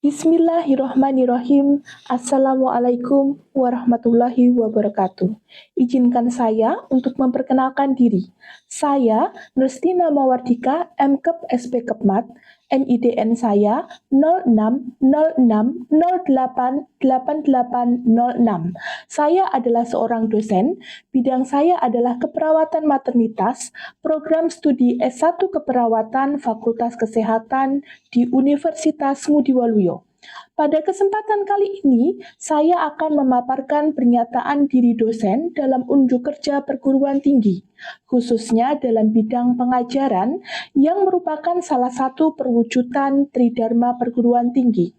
Bismillahirrahmanirrahim. Assalamualaikum warahmatullahi wabarakatuh. Izinkan saya untuk memperkenalkan diri. Saya Nustina Mawardika, MKep SP Kepmat, NIDN saya 0606088806. Saya adalah seorang dosen, bidang saya adalah keperawatan maternitas, program studi S1 Keperawatan Fakultas Kesehatan di Universitas Ngudi Waluyo. Pada kesempatan kali ini, saya akan memaparkan pernyataan diri dosen dalam unjuk kerja perguruan tinggi, khususnya dalam bidang pengajaran yang merupakan salah satu perwujudan Tridharma perguruan tinggi.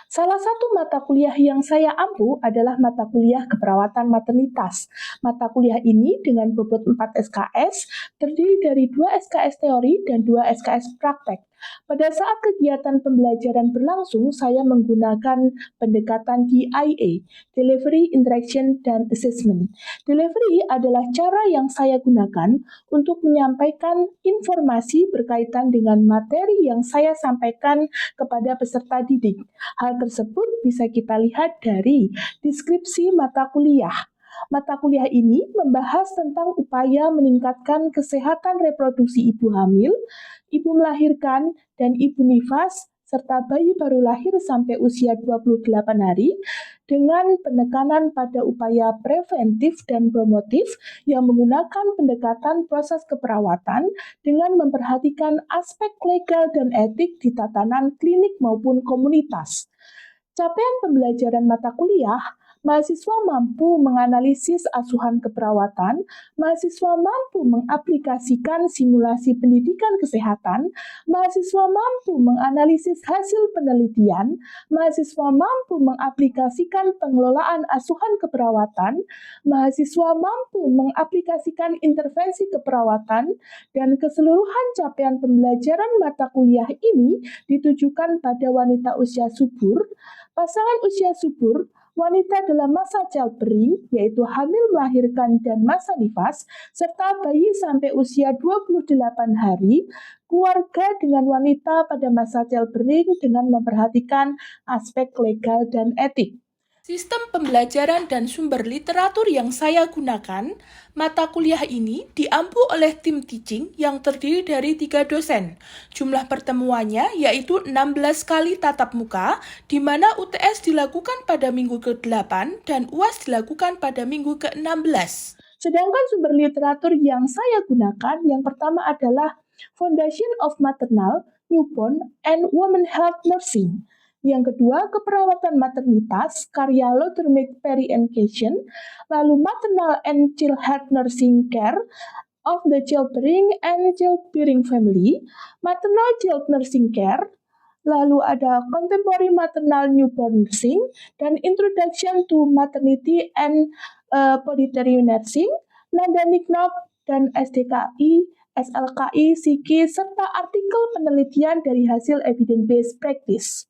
Salah satu mata kuliah yang saya ampu adalah mata kuliah keperawatan maternitas. Mata kuliah ini dengan bobot 4 SKS, terdiri dari 2 SKS teori dan 2 SKS praktek. Pada saat kegiatan pembelajaran berlangsung, saya menggunakan pendekatan DIA, Delivery, Interaction, dan Assessment. Delivery adalah cara yang saya gunakan untuk menyampaikan informasi berkaitan dengan materi yang saya sampaikan kepada peserta didik. Hal tersebut bisa kita lihat dari deskripsi mata kuliah. Mata kuliah ini membahas tentang upaya meningkatkan kesehatan reproduksi ibu hamil, ibu melahirkan, dan ibu nifas, serta bayi baru lahir sampai usia 28 hari dengan penekanan pada upaya preventif dan promotif yang menggunakan pendekatan proses keperawatan dengan memperhatikan aspek legal dan etik di tatanan klinik maupun komunitas. Capaian pembelajaran mata kuliah, mahasiswa mampu menganalisis asuhan keperawatan, mahasiswa mampu mengaplikasikan simulasi pendidikan kesehatan, mahasiswa mampu menganalisis hasil penelitian, mahasiswa mampu mengaplikasikan pengelolaan asuhan keperawatan, mahasiswa mampu mengaplikasikan intervensi keperawatan, dan keseluruhan capaian pembelajaran mata kuliah ini ditujukan pada wanita usia subur, pasangan usia subur, wanita dalam masa childbearing, yaitu hamil melahirkan dan masa nifas, serta bayi sampai usia 28 hari, keluarga dengan wanita pada masa childbearing dengan memperhatikan aspek legal dan etik. Sistem pembelajaran dan sumber literatur yang saya gunakan, mata kuliah ini diampu oleh tim teaching yang terdiri dari 3 dosen. Jumlah pertemuannya yaitu 16 kali tatap muka, di mana UTS dilakukan pada minggu ke-8 dan UAS dilakukan pada minggu ke-16. Sedangkan sumber literatur yang saya gunakan, yang pertama adalah Foundation of Maternal, Newborn, and Women Health Nursing. Yang kedua, keperawatan maternitas, karya Lothar Perry-Enkation, lalu Maternal and Child Health Nursing Care of the Childbearing and Childbearing Family, Maternal Child Nursing Care, lalu ada Contemporary Maternal Newborn Nursing, dan Introduction to Maternity and Podiatry Nursing, Nanda Niknop, dan SDKI, SLKI, SIKI, serta artikel penelitian dari hasil evidence-based practice.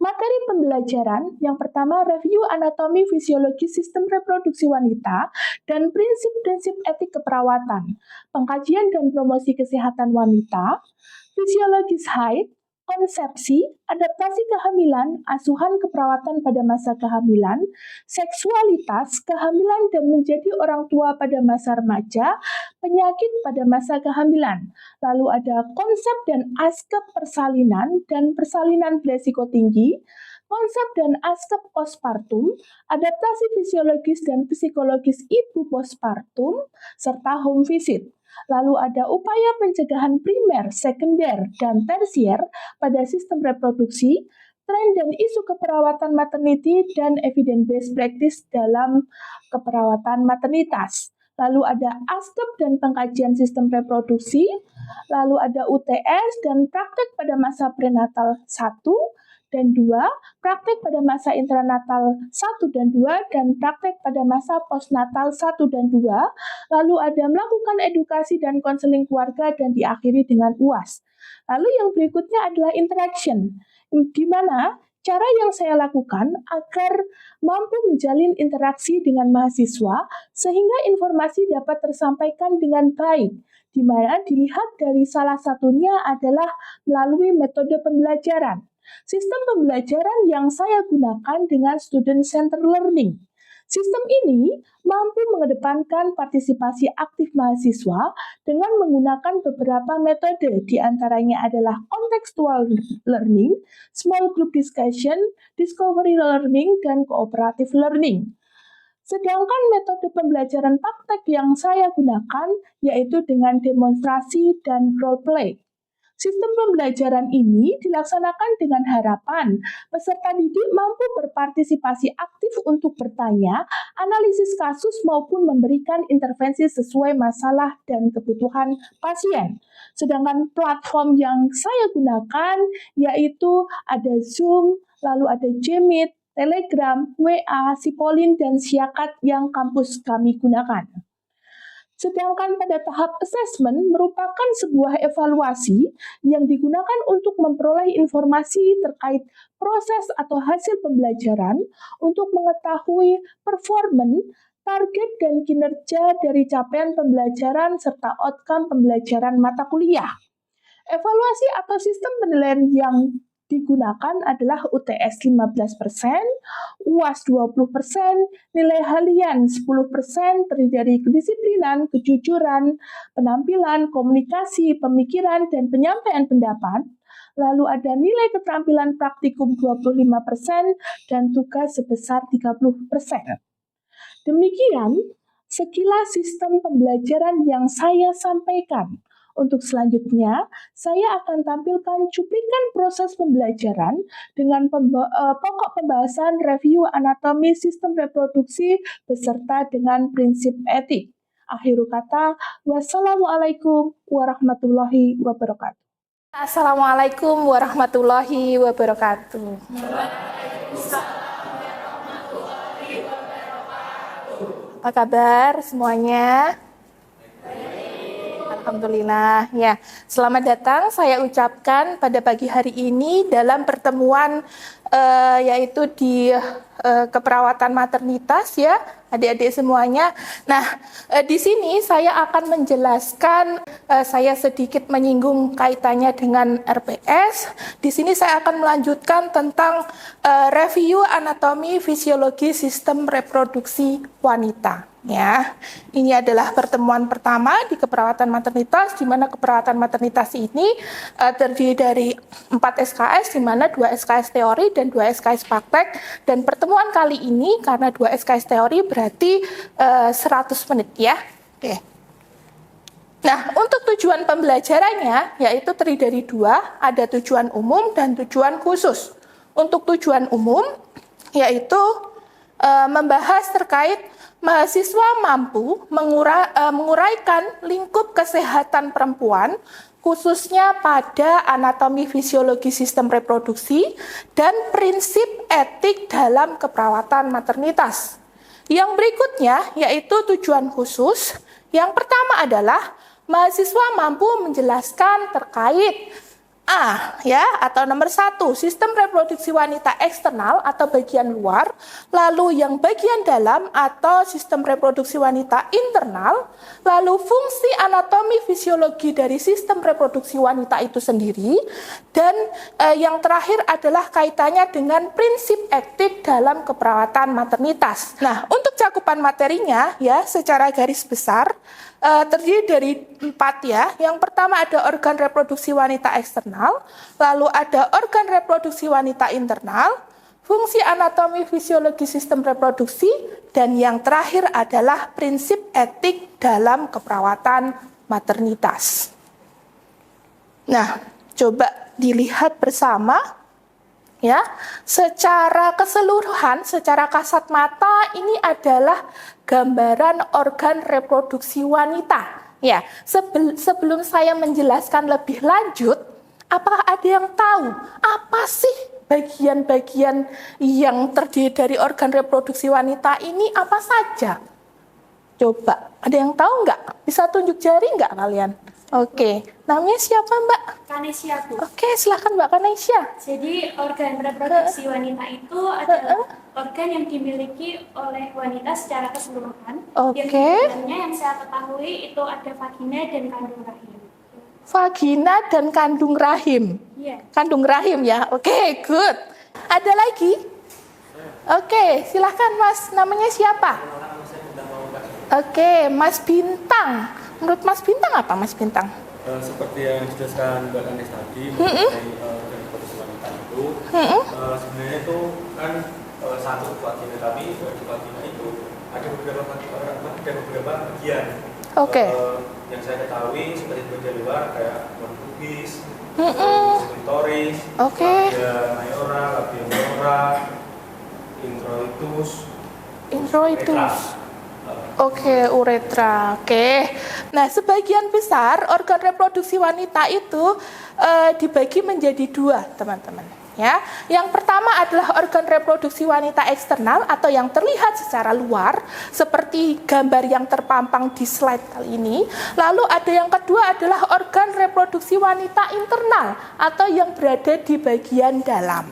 Materi pembelajaran yang pertama, review anatomi fisiologi sistem reproduksi wanita dan prinsip-prinsip etik keperawatan, pengkajian dan promosi kesehatan wanita, fisiologis haid, konsepsi, adaptasi kehamilan, asuhan keperawatan pada masa kehamilan, seksualitas, kehamilan dan menjadi orang tua pada masa remaja, penyakit pada masa kehamilan. Lalu ada konsep dan aspek persalinan dan persalinan beresiko tinggi, konsep dan aspek postpartum, adaptasi fisiologis dan psikologis ibu postpartum, serta home visit. Lalu ada upaya pencegahan primer, sekunder, dan tersier pada sistem reproduksi, tren dan isu keperawatan maternity, dan evidence-based practice dalam keperawatan maternitas. Lalu ada aspek dan pengkajian sistem reproduksi, lalu ada UTS dan praktek pada masa prenatal 1 dan 2, praktek pada masa intranatal 1 dan 2, dan praktek pada masa postnatal 1 dan 2, lalu ada melakukan edukasi dan konseling keluarga, dan diakhiri dengan UAS. Lalu yang berikutnya adalah interaction, di mana Cara yang saya lakukan agar mampu menjalin interaksi dengan mahasiswa sehingga informasi dapat tersampaikan dengan baik, di mana dilihat dari salah satunya adalah melalui metode pembelajaran. Sistem pembelajaran yang saya gunakan dengan student-centered learning. Sistem ini mampu mengedepankan partisipasi aktif mahasiswa dengan menggunakan beberapa metode, di antaranya adalah contextual learning, small group discussion, discovery learning, dan cooperative learning. Sedangkan metode pembelajaran praktek yang saya gunakan yaitu dengan demonstrasi dan role play. Sistem pembelajaran ini dilaksanakan dengan harapan peserta didik mampu berpartisipasi aktif untuk bertanya, analisis kasus maupun memberikan intervensi sesuai masalah dan kebutuhan pasien. Sedangkan platform yang saya gunakan yaitu ada Zoom, lalu ada Jmeet, Telegram, WA, Sipolin, dan Siakat yang kampus kami gunakan. Sedangkan pada tahap assessment merupakan sebuah evaluasi yang digunakan untuk memperoleh informasi terkait proses atau hasil pembelajaran untuk mengetahui performance, target, dan kinerja dari capaian pembelajaran serta outcome pembelajaran mata kuliah. Evaluasi atau sistem penilaian yang digunakan adalah UTS 15%, UAS 20%, nilai harian 10%, terdiri dari kedisiplinan, kejujuran, penampilan, komunikasi, pemikiran, dan penyampaian pendapat. Lalu ada nilai keterampilan praktikum 25% dan tugas sebesar 30%. Demikian sekilas sistem pembelajaran yang saya sampaikan. Untuk selanjutnya, saya akan tampilkan cuplikan proses pembelajaran dengan pokok pembahasan review anatomi sistem reproduksi beserta dengan prinsip etik. Akhir kata, wassalamualaikum warahmatullahi wabarakatuh. Assalamualaikum warahmatullahi wabarakatuh. Apa kabar semuanya? Alhamdulillah. Ya, selamat datang saya ucapkan pada pagi hari ini dalam pertemuan yaitu di keperawatan maternitas ya, adik-adik semuanya. Nah, di sini saya akan menjelaskan, saya sedikit menyinggung kaitannya dengan RPS. Di sini saya akan melanjutkan tentang review anatomi fisiologi sistem reproduksi wanita. Ya, ini adalah pertemuan pertama di keperawatan maternitas, di mana keperawatan maternitas ini terdiri dari 4 SKS, di mana 2 SKS teori dan 2 SKS praktek. Dan pertemuan kali ini karena 2 SKS teori berarti 100 menit ya. Oke. Nah, untuk tujuan pembelajarannya yaitu terdiri dari 2, ada tujuan umum dan tujuan khusus. Untuk tujuan umum yaitu membahas terkait mahasiswa mampu menguraikan lingkup kesehatan perempuan, khususnya pada anatomi fisiologi sistem reproduksi dan prinsip etik dalam keperawatan maternitas. Yang berikutnya yaitu tujuan khusus. Yang pertama adalah mahasiswa mampu menjelaskan terkait ya, atau nomor 1, sistem reproduksi wanita eksternal atau bagian luar, lalu yang bagian dalam atau sistem reproduksi wanita internal, lalu fungsi anatomi fisiologi dari sistem reproduksi wanita itu sendiri, dan yang terakhir adalah kaitannya dengan prinsip etik dalam keperawatan maternitas. Nah, untuk cakupan materinya ya secara garis besar terdiri dari 4 ya. Yang pertama ada organ reproduksi wanita eksternal, lalu ada organ reproduksi wanita internal, fungsi anatomi fisiologi sistem reproduksi, dan yang terakhir adalah prinsip etik dalam keperawatan maternitas. Nah, coba dilihat bersama ya, secara keseluruhan, secara kasat mata ini adalah gambaran organ reproduksi wanita. Ya, sebelum saya menjelaskan lebih lanjut, apakah ada yang tahu apa sih bagian-bagian yang terdiri dari organ reproduksi wanita ini apa saja? Coba, ada yang tahu nggak? Bisa tunjuk jari nggak kalian? Oke, namanya siapa Mbak? Kanesia, Bu. Oke, silakan Mbak Kanesia. Jadi organ reproduksi wanita itu adalah organ yang dimiliki oleh wanita secara keseluruhan. Oke. Yang di dalamnya yang saya ketahui itu ada vagina dan kandung rahim. Vagina dan kandung rahim. Iya. Kandung rahim ya. Oke, good. Ada lagi? Oke, silakan Mas. Namanya siapa? Oke, Mas Bintang. Menurut Mas Bintang apa Mas Bintang? Seperti yang dijelaskan Mbak Kanes tadi mengenai reproduksi wanita itu, sebenarnya itu kan satu vagina, tapi di vagina itu ada beberapa bagian. Oke. Yang saya ketahui seperti bagian luar kayak pubis, klitoris, Oke. labia mayora, labia minora, introitus, Introitus. Oke, uretra. Oke. Nah, sebagian besar organ reproduksi wanita itu dibagi menjadi dua, teman-teman. Ya, yang pertama adalah organ reproduksi wanita eksternal atau yang terlihat secara luar, seperti gambar yang terpampang di slide kali ini. Lalu ada yang kedua adalah organ reproduksi wanita internal atau yang berada di bagian dalam.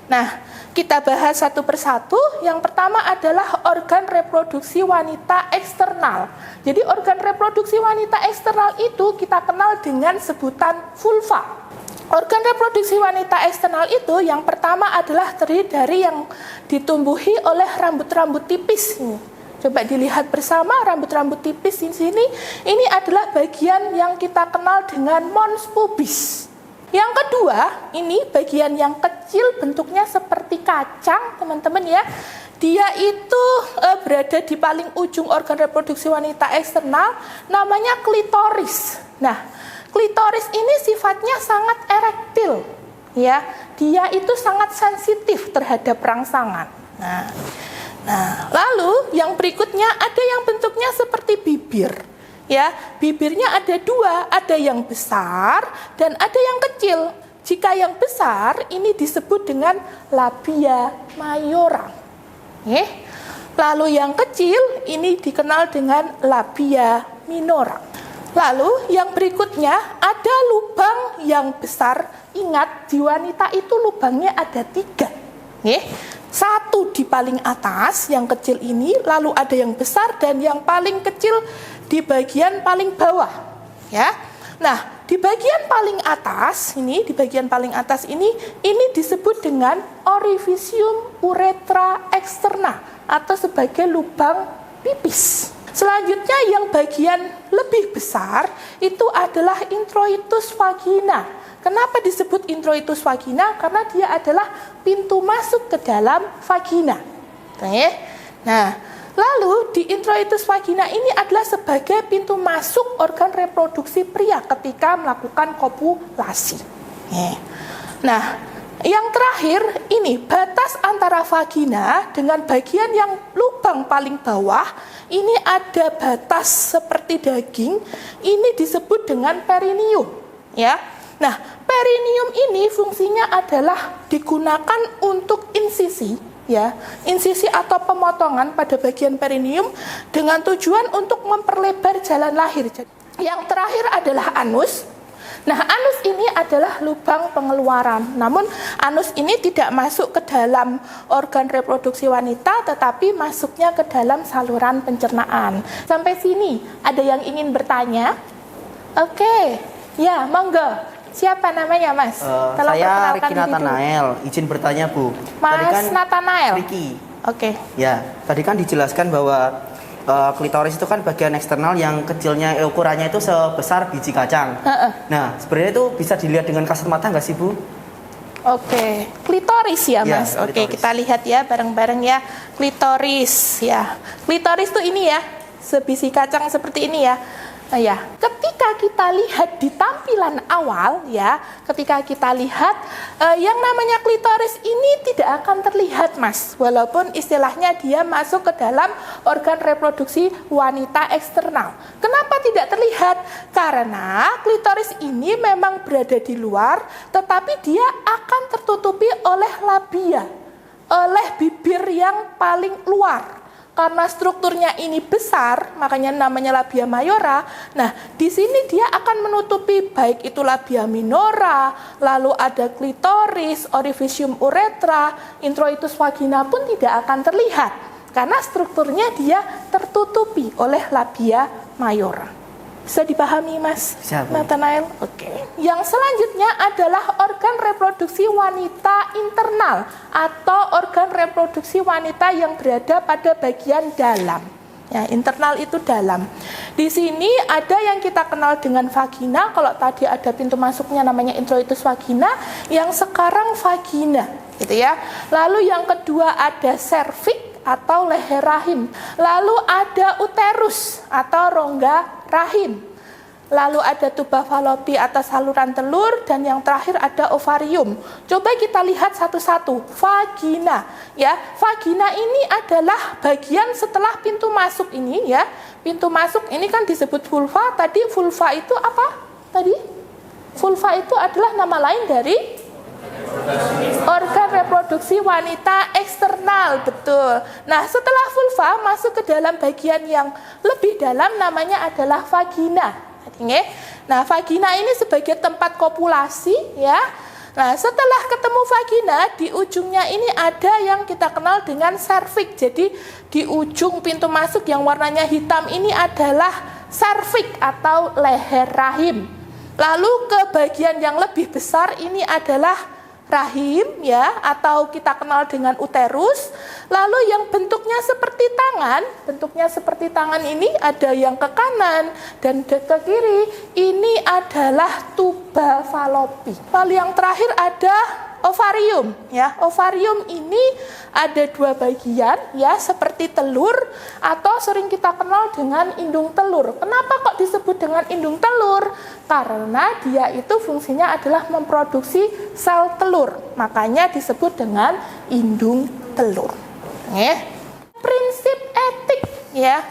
Nah, kita bahas satu persatu. Yang pertama adalah organ reproduksi wanita eksternal. Jadi organ reproduksi wanita eksternal itu kita kenal dengan sebutan vulva. Organ reproduksi wanita eksternal itu yang pertama adalah terdiri dari yang ditumbuhi oleh rambut-rambut tipis. Coba dilihat bersama rambut-rambut tipis di sini. Ini adalah bagian yang kita kenal dengan mons pubis. Yang kedua, ini bagian yang kecil bentuknya seperti kacang, teman-teman ya. Dia itu berada di paling ujung organ reproduksi wanita eksternal, namanya klitoris. Nah, klitoris ini sifatnya sangat erektil, ya. Dia itu sangat sensitif terhadap rangsangan. Nah, lalu yang berikutnya ada yang bentuknya seperti bibir. Ya, bibirnya ada dua, ada yang besar dan ada yang kecil. Jika yang besar ini disebut dengan labia mayora. Lalu yang kecil ini dikenal dengan labia minora. Lalu yang berikutnya ada lubang yang besar. Ingat, di wanita itu lubangnya ada 3. Satu di paling atas, yang kecil ini, lalu ada yang besar dan yang paling kecil di bagian paling bawah. Ya. Nah, di bagian paling atas ini, ini disebut dengan orifisium uretra externa atau sebagai lubang pipis. Selanjutnya yang bagian lebih besar itu adalah introitus vagina. Kenapa disebut introitus vagina? Karena dia adalah pintu masuk ke dalam vagina. Nah, lalu di introitus vagina ini adalah sebagai pintu masuk organ reproduksi pria ketika melakukan kopulasi. Nah, yang terakhir ini batas antara vagina dengan bagian yang lubang paling bawah, ini ada batas seperti daging, ini disebut dengan perineum, ya. Nah, perineum ini fungsinya adalah digunakan untuk insisi, ya, insisi atau pemotongan pada bagian perineum dengan tujuan untuk memperlebar jalan lahir. Yang terakhir adalah anus. Nah, anus ini adalah lubang pengeluaran. Namun, anus ini tidak masuk ke dalam organ reproduksi wanita, tetapi masuknya ke dalam saluran pencernaan. Sampai sini, ada yang ingin bertanya? Oke, ya, monggo. Siapa namanya, Mas? Saya Ricky Nathanael. Izin bertanya, Bu. Mas Nathanael. Ricky. Oke. Ya, tadi kan dijelaskan bahwa klitoris itu kan bagian eksternal yang kecilnya ukurannya itu sebesar biji kacang. Nah, sebenarnya itu bisa dilihat dengan kasat mata nggak sih, Bu? Oke, klitoris ya, Mas. Ya, Oke, kita lihat ya bareng-bareng ya. Klitoris ya. Klitoris tuh ini ya, sebiji kacang seperti ini ya. Ya, ketika kita lihat di tampilan awal ya, ketika kita lihat yang namanya klitoris ini tidak akan terlihat, Mas, walaupun istilahnya dia masuk ke dalam organ reproduksi wanita eksternal. Kenapa tidak terlihat? Karena klitoris ini memang berada di luar, tetapi dia akan tertutupi oleh labia, oleh bibir yang paling luar. karena strukturnya ini besar, makanya namanya labia mayora. Nah, di sini dia akan menutupi baik itu labia minora, lalu ada klitoris, orifisium uretra, introitus vagina pun tidak akan terlihat karena strukturnya dia tertutupi oleh labia mayora. Bisa dipahami, Mas Nathanael? Oke. Yang selanjutnya adalah organ reproduksi wanita internal atau organ reproduksi wanita yang berada pada bagian dalam. Ya, internal itu dalam. Di sini ada yang kita kenal dengan vagina. Kalau tadi ada pintu masuknya namanya introitus vagina, yang sekarang vagina, gitu ya. Lalu yang kedua ada serviks atau leher rahim. Lalu ada uterus atau rongga rahim. Lalu ada tuba falopi atau saluran telur, dan yang terakhir ada ovarium. Coba kita lihat satu-satu. Vagina, ya. Vagina ini adalah bagian setelah pintu masuk ini, ya. Pintu masuk ini kan disebut vulva. Tadi vulva itu apa? Tadi vulva itu adalah nama lain dari organ reproduksi wanita eksternal, betul. Nah, setelah vulva masuk ke dalam bagian yang lebih dalam namanya adalah vagina. Nah, vagina ini sebagai tempat kopulasi, ya. Nah, setelah ketemu vagina, di ujungnya ini ada yang kita kenal dengan serviks. Jadi, di ujung pintu masuk yang warnanya hitam ini adalah serviks atau leher rahim. Lalu ke bagian yang lebih besar ini adalah rahim, ya, atau kita kenal dengan uterus. Lalu yang bentuknya seperti tangan ini ada yang ke kanan dan ke kiri, ini adalah tuba falopi. Lalu yang terakhir ada ovarium, ya. Ovarium ini ada dua bagian, ya, seperti telur atau sering kita kenal dengan indung telur. Kenapa kok disebut dengan indung telur? Karena dia itu fungsinya adalah memproduksi sel telur, makanya disebut dengan indung telur. Prinsip etik, ya,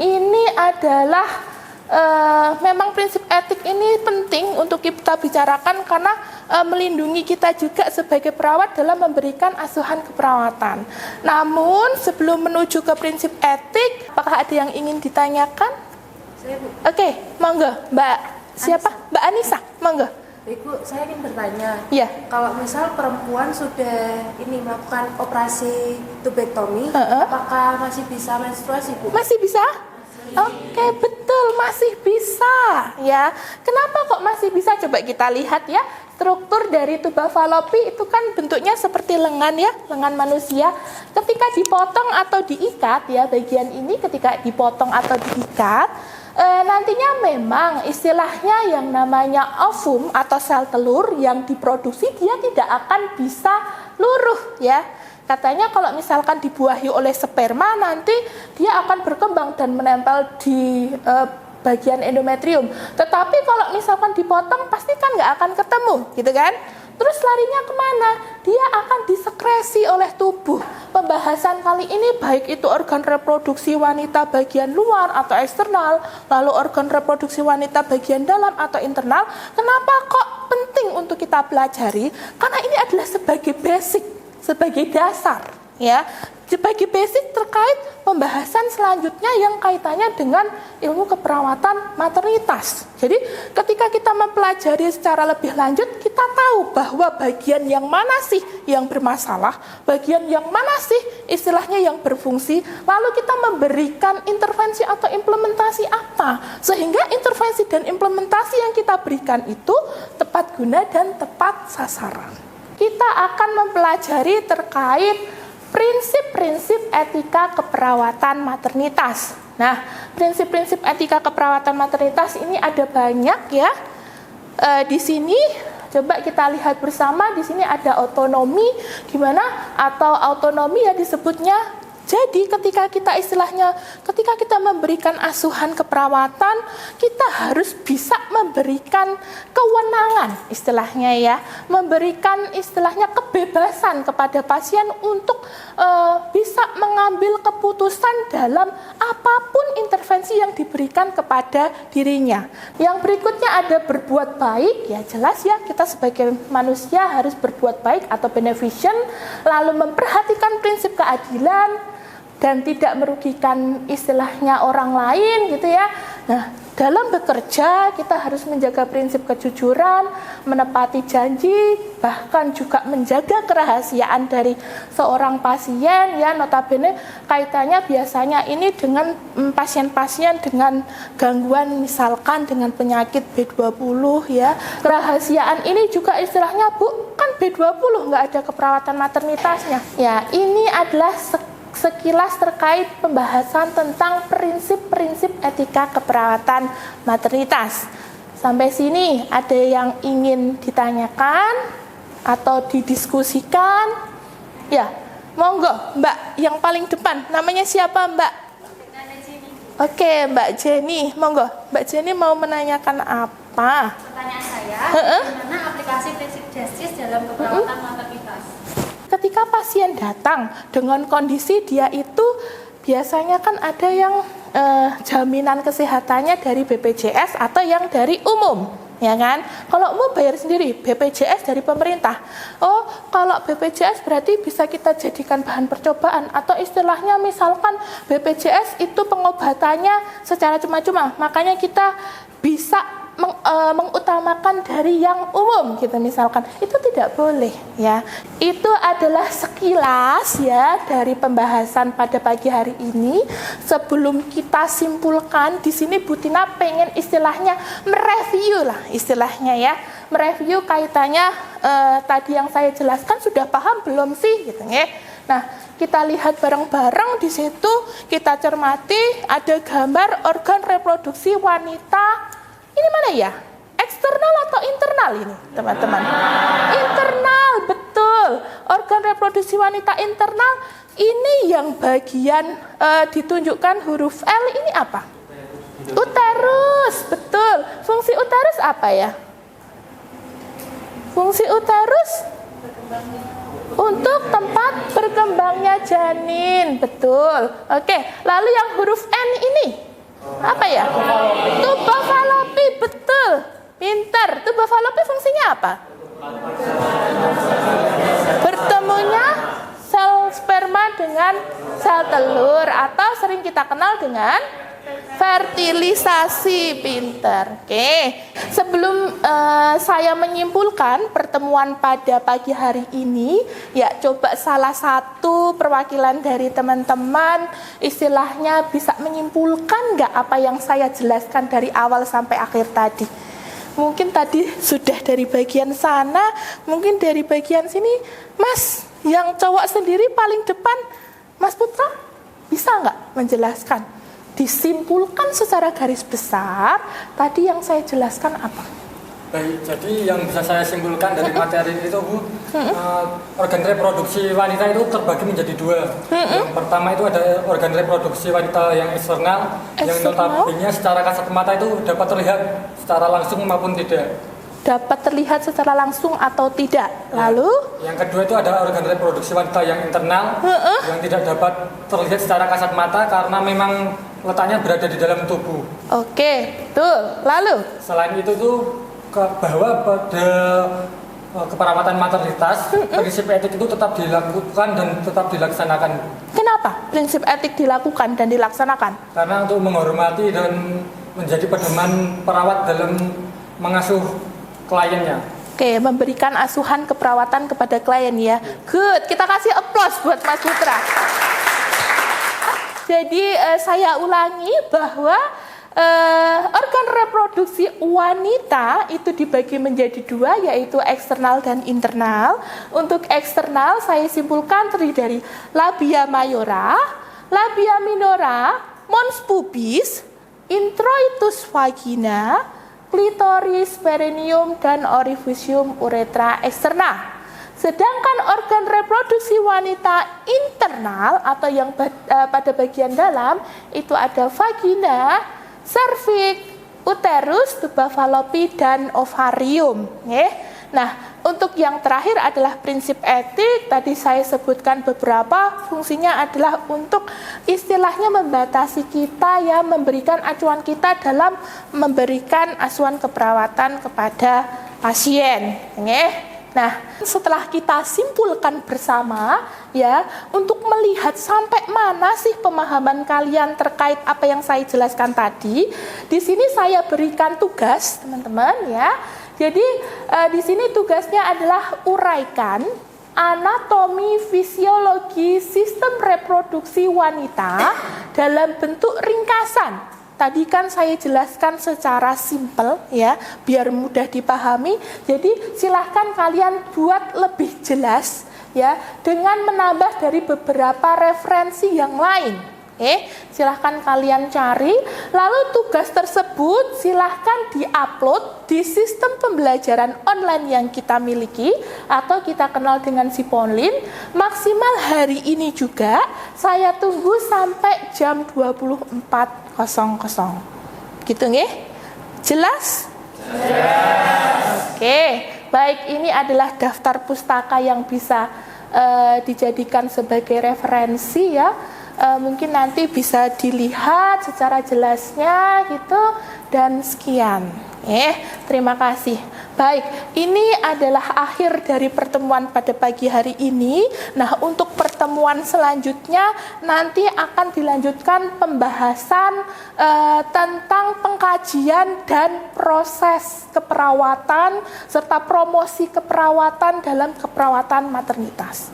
ini adalah memang prinsip etik ini penting untuk kita bicarakan karena melindungi kita juga sebagai perawat dalam memberikan asuhan keperawatan. Namun sebelum menuju ke prinsip etik, apakah ada yang ingin ditanyakan? Saya, Bu. Oke, monggo, Mbak. Siapa? Mbak Anissa, monggo. Ibu, saya ingin bertanya. Iya. Kalau misal perempuan sudah ini melakukan operasi tubektomi, apakah masih bisa menstruasi, Bu? Masih bisa? Oke, betul, masih bisa, ya. Kenapa kok masih bisa? Coba kita lihat, ya. Struktur dari tuba falopi itu kan bentuknya seperti lengan, ya, lengan manusia. Ketika dipotong atau diikat, ya, bagian ini ketika dipotong atau diikat, nantinya memang istilahnya yang namanya ovum atau sel telur yang diproduksi dia tidak akan bisa luruh, ya. Katanya kalau misalkan dibuahi oleh sperma nanti dia akan berkembang dan menempel di bagian endometrium. Tetapi kalau misalkan dipotong pasti kan nggak akan ketemu, gitu kan? Terus larinya kemana? Dia akan disekresi oleh tubuh. Pembahasan kali ini baik itu organ reproduksi wanita bagian luar atau eksternal, lalu organ reproduksi wanita bagian dalam atau internal. Kenapa kok penting untuk kita pelajari? Karena ini adalah sebagai basic, sebagai dasar, ya, sebagai basic terkait pembahasan selanjutnya yang kaitannya dengan ilmu keperawatan maternitas. Jadi ketika kita mempelajari secara lebih lanjut, kita tahu bahwa bagian yang mana sih yang bermasalah, bagian yang mana sih istilahnya yang berfungsi, lalu kita memberikan intervensi atau implementasi apa, sehingga intervensi dan implementasi yang kita berikan itu tepat guna dan tepat sasaran. Kita akan mempelajari terkait prinsip-prinsip etika keperawatan maternitas. Nah, prinsip-prinsip etika keperawatan maternitas ini ada banyak, ya. Di sini coba kita lihat bersama. Di sini ada otonomi, gimana? Atau autonomi ya disebutnya. Jadi ketika kita memberikan asuhan keperawatan, kita harus bisa memberikan kewenangan istilahnya, ya, memberikan istilahnya kebebasan kepada pasien untuk bisa mengambil keputusan dalam apapun intervensi yang diberikan kepada dirinya. Yang berikutnya ada berbuat baik, ya jelas ya kita sebagai manusia harus berbuat baik atau beneficent, lalu memperhatikan prinsip keadilan, dan tidak merugikan istilahnya orang lain gitu ya. Nah, dalam bekerja kita harus menjaga prinsip kejujuran, menepati janji, bahkan juga menjaga kerahasiaan dari seorang pasien ya. Notabene kaitannya biasanya ini dengan pasien-pasien dengan gangguan misalkan dengan penyakit B20 ya. Kerahasiaan ini juga istilahnya Bu, kan B20 nggak ada keperawatan maternitasnya. Ya, ini adalah sekilas terkait pembahasan tentang prinsip-prinsip etika keperawatan maternitas. Sampai sini ada yang ingin ditanyakan atau didiskusikan? Ya, monggo Mbak yang paling depan. Namanya siapa Mbak? Oke, Mbak Jenny, monggo. Mbak Jenny mau menanyakan apa? Pertanyaan saya, bagaimana aplikasi prinsip justice dalam keperawatan maternitas? Ketika pasien datang dengan kondisi dia itu biasanya kan ada yang jaminan kesehatannya dari BPJS atau yang dari umum, ya kan? Kalau umum bayar sendiri, BPJS dari pemerintah. Oh, kalau BPJS berarti bisa kita jadikan bahan percobaan atau istilahnya misalkan BPJS itu pengobatannya secara cuma-cuma, makanya kita bisa mengutamakan dari yang umum gitu misalkan. Itu tidak boleh ya. Itu adalah sekilas ya dari pembahasan pada pagi hari ini. Sebelum kita simpulkan, di sini Bu Tina pengen istilahnya mereview lah istilahnya ya. Mereview kaitannya tadi yang saya jelaskan sudah paham belum sih gitu ya. Nah, kita lihat bareng-bareng di situ, kita cermati ada gambar organ reproduksi wanita. Ini mana ya? Eksternal atau internal ini, teman-teman? Internal, betul. Organ reproduksi wanita internal, ini yang bagian ditunjukkan huruf L, ini apa? Uterus, betul. Fungsi uterus apa ya? Fungsi uterus untuk tempat berkembangnya janin, betul. Oke, lalu yang huruf N ini apa ya? Tuba falopi, betul. Pinter. Tuba falopi fungsinya apa? Bertemunya sel sperma dengan sel telur atau sering kita kenal dengan fertilisasi. Pinter. Oke. Sebelum saya menyimpulkan pertemuan pada pagi hari ini, ya coba salah satu perwakilan dari teman-teman istilahnya bisa menyimpulkan nggak apa yang saya jelaskan dari awal sampai akhir tadi. Mungkin tadi sudah dari bagian sana, mungkin dari bagian sini. Mas, yang cowok sendiri paling depan, Mas Putra, bisa nggak menjelaskan? Disimpulkan secara garis besar, tadi yang saya jelaskan apa? Baik, jadi yang bisa saya simpulkan dari materi itu Bu, organ reproduksi wanita itu terbagi menjadi dua. Yang pertama itu ada organ reproduksi wanita yang eksternal, yang notabene secara kasat mata itu dapat terlihat secara langsung maupun tidak. Dapat terlihat secara langsung atau tidak. Lalu? Yang kedua itu ada organ reproduksi wanita yang internal, yang tidak dapat terlihat secara kasat mata karena memang letaknya berada di dalam tubuh. Oke, betul. Lalu? Selain itu tuh bahwa pada keperawatan maternitas, prinsip etik itu tetap dilakukan dan tetap dilaksanakan. Kenapa prinsip etik dilakukan dan dilaksanakan? Karena untuk menghormati dan menjadi pedoman perawat dalam mengasuh kliennya. Oke, memberikan asuhan keperawatan kepada klien ya. Good, kita kasih applause buat Mas Putra. Jadi saya ulangi bahwa organ reproduksi wanita itu dibagi menjadi dua, yaitu eksternal dan internal. Untuk eksternal saya simpulkan terdiri dari labia mayora, labia minora, mons pubis, introitus vagina, klitoris, perineum, dan orificium uretra eksterna. Sedangkan organ reproduksi wanita internal atau yang pada bagian dalam itu ada vagina, serviks, uterus, tuba falopi, dan ovarium. Nah, untuk yang terakhir adalah prinsip etik. Tadi saya sebutkan beberapa, fungsinya adalah untuk istilahnya membatasi kita ya, memberikan acuan kita dalam memberikan asuhan keperawatan kepada pasien. Nah, setelah kita simpulkan bersama ya, untuk melihat sampai mana sih pemahaman kalian terkait apa yang saya jelaskan tadi, di sini saya berikan tugas, teman-teman ya. Jadi di sini tugasnya adalah uraikan anatomi fisiologi sistem reproduksi wanita dalam bentuk ringkasan. Tadi kan saya jelaskan secara simpel ya, biar mudah dipahami. Jadi silahkan kalian buat lebih jelas ya, dengan menambah dari beberapa referensi yang lain. Silahkan kalian cari. Lalu tugas tersebut silahkan diupload di sistem pembelajaran online yang kita miliki atau kita kenal dengan Siponlin. Maksimal hari ini juga. Saya tunggu sampai jam 24.00. Gitu nggih? Jelas? Jelas. Oke, baik, ini adalah daftar pustaka yang bisa dijadikan sebagai referensi ya. Mungkin nanti bisa dilihat secara jelasnya gitu, dan sekian. Terima kasih. Baik, ini adalah akhir dari pertemuan pada pagi hari ini. Nah, untuk pertemuan selanjutnya nanti akan dilanjutkan pembahasan tentang pengkajian dan proses keperawatan serta promosi keperawatan dalam keperawatan maternitas.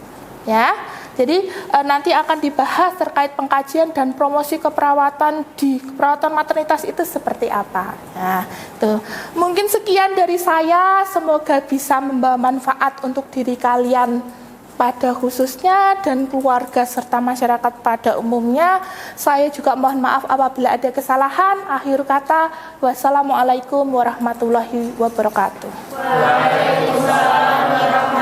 Ya. Jadi nanti akan dibahas terkait pengkajian dan promosi keperawatan di keperawatan maternitas itu seperti apa. Nah, tuh. Mungkin sekian dari saya, semoga bisa membawa manfaat untuk diri kalian pada khususnya dan keluarga serta masyarakat pada umumnya. Saya juga mohon maaf apabila ada kesalahan. Akhir kata, wassalamualaikum warahmatullahi wabarakatuh. Waalaikumsalam warahmatullahi wabarakatuh.